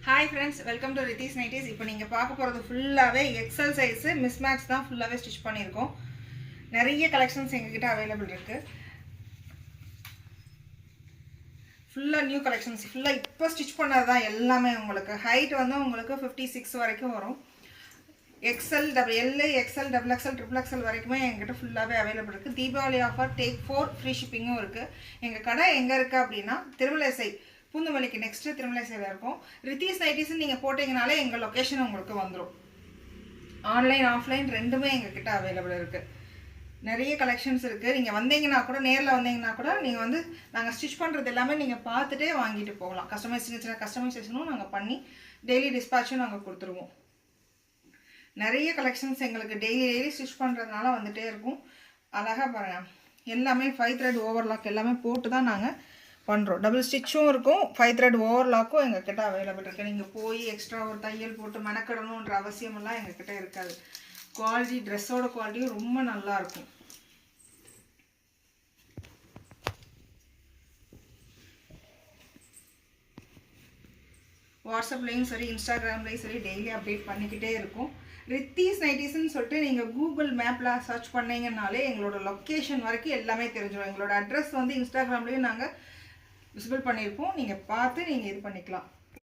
Hi friends, welcome to Rithis Nighties. இப்போ நீங்க பார்க்க போறது ஃபுல்லாவே XL சைஸ் மிஸ்மேட்ச் தான் ஃபுல்லாவே ஸ்டிட்ச் பண்ணியிருக்கோம். நிறைய கலெக்ஷன்ஸ் எங்ககிட்ட அவைலபிள் இருக்கு. ஃபுல்லா நியூ கலெக்ஷன்ஸ், ஃபுல்லா இப்போ ஸ்டிட்ச் பண்ணது தான் எல்லாமே. உங்களுக்கு ஹைட் வந்து உங்களுக்கு 56 வரைக்கும் வரும். XL, XL, XL, XXL, XXL வரைக்குமே எங்ககிட்ட ஃபுல்லாவே அவைலபிள் இருக்கு. தீபாவளி ஆஃபர் டேக் 4 ஃப்ரீ ஷிப்பிங்கும் இருக்கு. எங்க கடை எங்க இருக்கு அப்படின்னா திருமலைசை பூந்தமல்லிக்கு நெக்ஸ்ட் திருமலைசையில் இருக்கும். ரித்தீஸ் நைட்டிஸ் நீங்கள் போட்டிங்கனாலே எங்கள் லொக்கேஷன் உங்களுக்கு வந்துடும். ஆன்லைன் ஆஃப்லைன் ரெண்டுமே எங்ககிட்ட அவைலபிள் இருக்குது. நிறைய கலெக்ஷன்ஸ் இருக்குது. நீங்கள் வந்தீங்கன்னா கூட, நேரில் வந்தீங்கன்னா கூட நீங்கள் வந்து நாங்கள் ஸ்டிச் பண்ணுறது எல்லாமே நீங்கள் பார்த்துட்டே வாங்கிட்டு போகலாம். சின்ன கஸ்டமைசேஷனும் நாங்கள் பண்ணி டெய்லி டிஸ்பேச்சும் நாங்கள் கொடுத்துருவோம். நிறைய கலெக்ஷன்ஸ் எங்களுக்கு டெய்லி ஸ்டிச் பண்ணுறதுனால வந்துகிட்டே இருக்கும். அழகாக பாருங்கள், எல்லாமே 5 த்ரெட் ஓவர்லாக் எல்லாமே போட்டு தான் நாங்கள் பண்ணுறோம். டபுள் ஸ்டிச்சும் இருக்கும், 5 த்ரெட் ஓவர்லாக்கும் எங்ககிட்ட அவைலபிள் இருக்குது. நீங்கள் போய் எக்ஸ்ட்ரா ஒரு தையல் போட்டு மெனக்கிடணுன்ற அவசியமெல்லாம் எங்ககிட்ட இருக்காது. குவாலிட்டி, ட்ரெஸ்ஸோட குவாலிட்டியும் ரொம்ப நல்லாயிருக்கும். வாட்ஸ்அப்லேயும் சரி, இன்ஸ்டாகிராம்லேயும் சரி டெய்லி அப்டேட் பண்ணிக்கிட்டே இருக்கும். ரித்தீஸ் நைட்டிஸ்ன்னு சொல்லிட்டு நீங்கள் கூகுள் மேப்பில் சர்ச் பண்ணிங்கன்னாலே எங்களோட லொக்கேஷன் வரைக்கும் எல்லாமே தெரிஞ்சிடும். எங்களோட அட்ரஸ் வந்து இன்ஸ்டாகிராம்லேயும் நாங்கள் விசிபிள் பண்ணியிருப்போம். நீங்கள் பார்த்து நீங்கள் இது பண்ணிக்கலாம்.